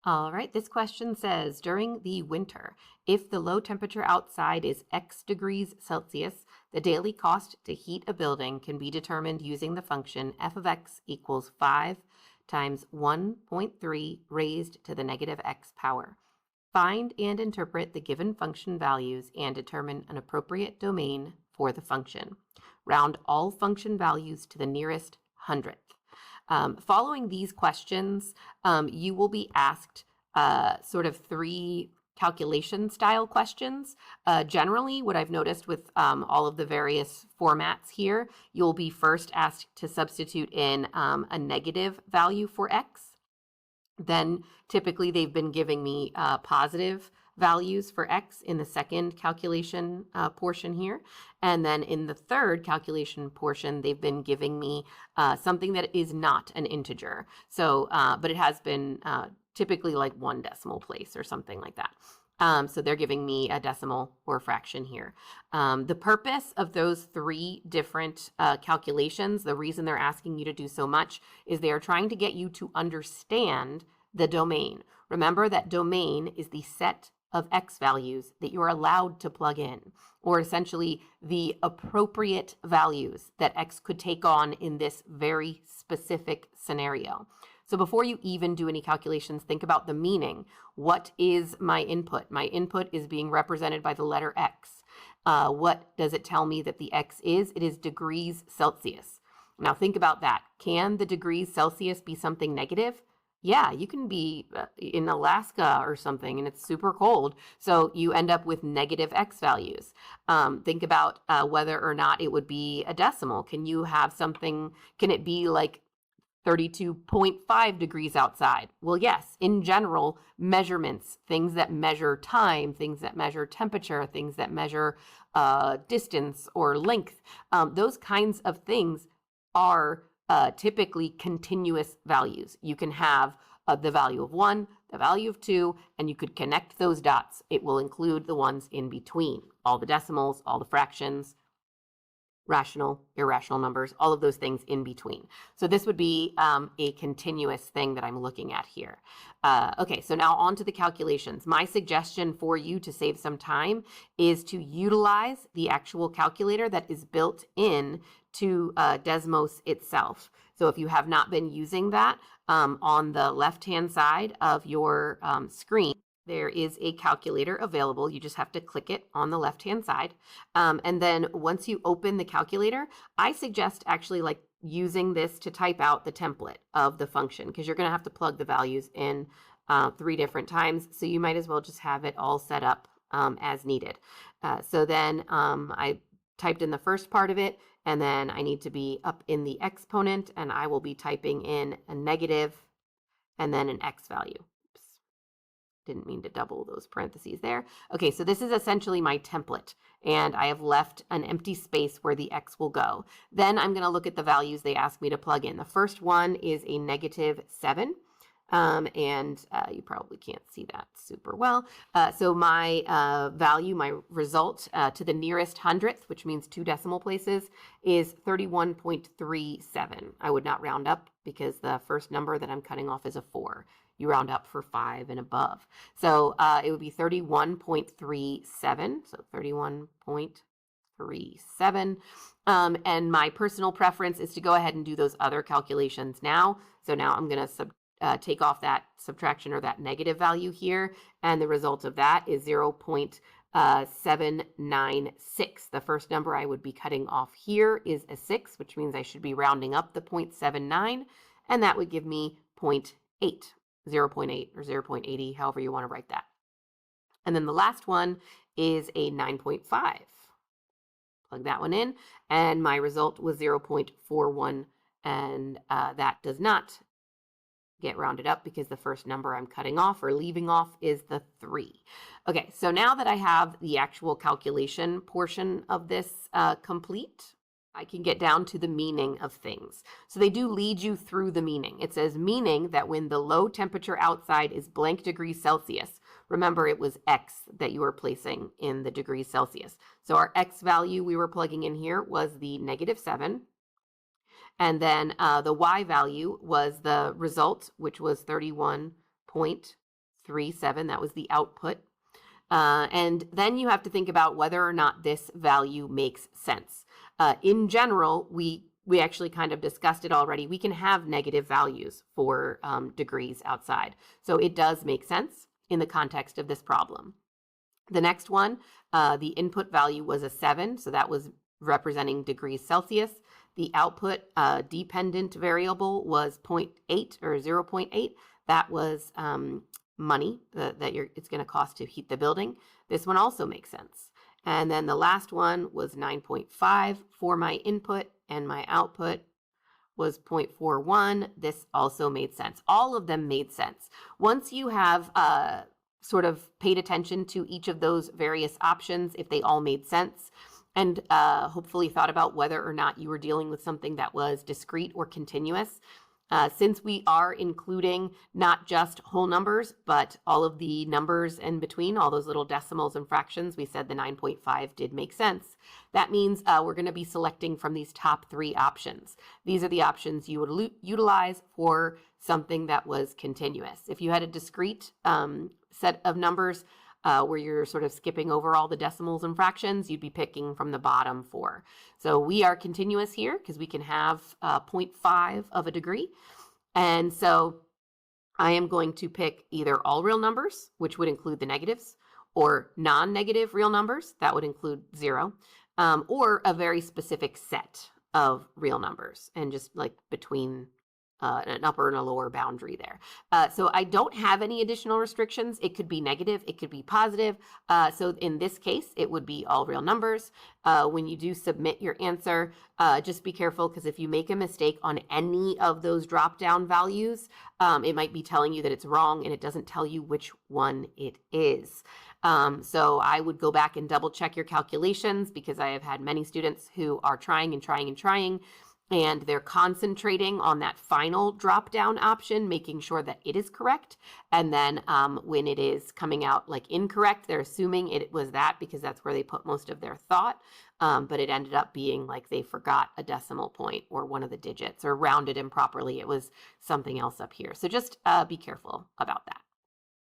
All right, this question says, during the winter, if the low temperature outside is X degrees Celsius, the daily cost to heat a building can be determined using the function f of x equals 5 times 1.3 raised to the negative x power. Find and interpret the given function values and determine an appropriate domain for the function. Round all function values to the nearest hundredth. Following these questions, you will be asked sort of three calculation style questions. Generally, what I've noticed with all of the various formats here, you'll be first asked to substitute in a negative value for x. Then typically they've been giving me positive values for x in the second calculation portion here. And then in the third calculation portion, they've been giving me something that is not an integer. So, but it has been typically like one decimal place or something like that. So they're giving me a decimal or fraction here. The purpose of those three different calculations, the reason they're asking you to do so much, is they are trying to get you to understand the domain. Remember that domain is the set of x values that you're allowed to plug in, or essentially the appropriate values that x could take on in this very specific scenario. So before you even do any calculations, think about the meaning. What is my input? My input is being represented by the letter x. What does it tell me that the x is? It is degrees Celsius. Now think about that. Can the degrees Celsius be something negative? Yeah, you can be in Alaska or something and it's super cold. So you end up with negative x values. Think about whether or not it would be a decimal. Can you have something, can it be like 32.5 degrees outside? Well, yes, in general, measurements, things that measure time, things that measure temperature, things that measure distance or length, those kinds of things are typically continuous values. You can have the value of 1, the value of 2, and you could connect those dots. It will include the ones in between, all the decimals, all the fractions, rational, irrational numbers, all of those things in between. So this would be a continuous thing that I'm looking at here. Okay, so now on to the calculations. My suggestion for you to save some time is to utilize the actual calculator that is built in to Desmos itself. So if you have not been using that, on the left-hand side of your screen, there is a calculator available. You just have to click it on the left-hand side. And then once you open the calculator, I suggest actually like using this to type out the template of the function, because you're going to have to plug the values in 3 different times. So you might as well just have it all set up as needed. So then I typed in the first part of it, and then I need to be up in the exponent, and I will be typing in a negative and then an x value. Oops. Didn't mean to double those parentheses there. Okay, so this is essentially my template, and I have left an empty space where the x will go. Then I'm going to look at the values they asked me to plug in. The first one is a negative 7. And you probably can't see that super well. So my value, my result to the nearest hundredth, which means 2 decimal places, is 31.37. I would not round up because the first number that I'm cutting off is a 4. You round up for 5 and above. So it would be 31.37. So 31.37. And my personal preference is to go ahead and do those other calculations now. So now I'm going to take off that subtraction or that negative value here, and the result of that is 0.796. The first number I would be cutting off here is a 6, which means I should be rounding up the 0.79, and that would give me 0.8, 0.8 or 0.80, however you want to write that. And then the last one is a 9.5. Plug that one in, and my result was 0.41, and that does not get rounded up because the first number I'm cutting off or leaving off is the 3. Okay, so now that I have the actual calculation portion of this complete, I can get down to the meaning of things. So they do lead you through the meaning. It says, meaning that when the low temperature outside is blank degrees Celsius, remember it was x that you were placing in the degrees Celsius. So our x value we were plugging in here was the negative 7. And then the y value was the result, which was 31.37. 0.37. That was the output. And then you have to think about whether or not this value makes sense. In general, we actually kind of discussed it already. We can have negative values for degrees outside. So it does make sense in the context of this problem. The next one, the input value was a 7, so that was representing degrees Celsius. The output dependent variable was 0.8 or 0.8. That was money that it's going to cost to heat the building. This one also makes sense. And then the last one was 9.5 for my input, and my output was 0.41. This also made sense. All of them made sense. Once you have sort of paid attention to each of those various options, if they all made sense, and hopefully thought about whether or not you were dealing with something that was discrete or continuous, since we are including not just whole numbers, but all of the numbers in between, all those little decimals and fractions, we said the 9.5 did make sense. That means we're going to be selecting from these top 3 options. These are the options you would utilize for something that was continuous. If you had a discrete set of numbers where you're sort of skipping over all the decimals and fractions, you'd be picking from the bottom 4. So we are continuous here because we can have 0.5 of a degree. And so I am going to pick either all real numbers, which would include the negatives, or non-negative real numbers, that would include 0, or a very specific set of real numbers, and just like between an upper and a lower boundary there. So I don't have any additional restrictions. It could be negative, it could be positive. So in this case, it would be all real numbers. When you do submit your answer, just be careful, because if you make a mistake on any of those drop-down values, it might be telling you that it's wrong, and it doesn't tell you which one it is. So I would go back and double check your calculations, because I have had many students who are trying and trying and trying, and they're concentrating on that final drop-down option, making sure that it is correct. And then when it is coming out like incorrect, they're assuming it was that because that's where they put most of their thought. But it ended up being like they forgot a decimal point or one of the digits, or rounded improperly. It was something else up here. So just be careful about that.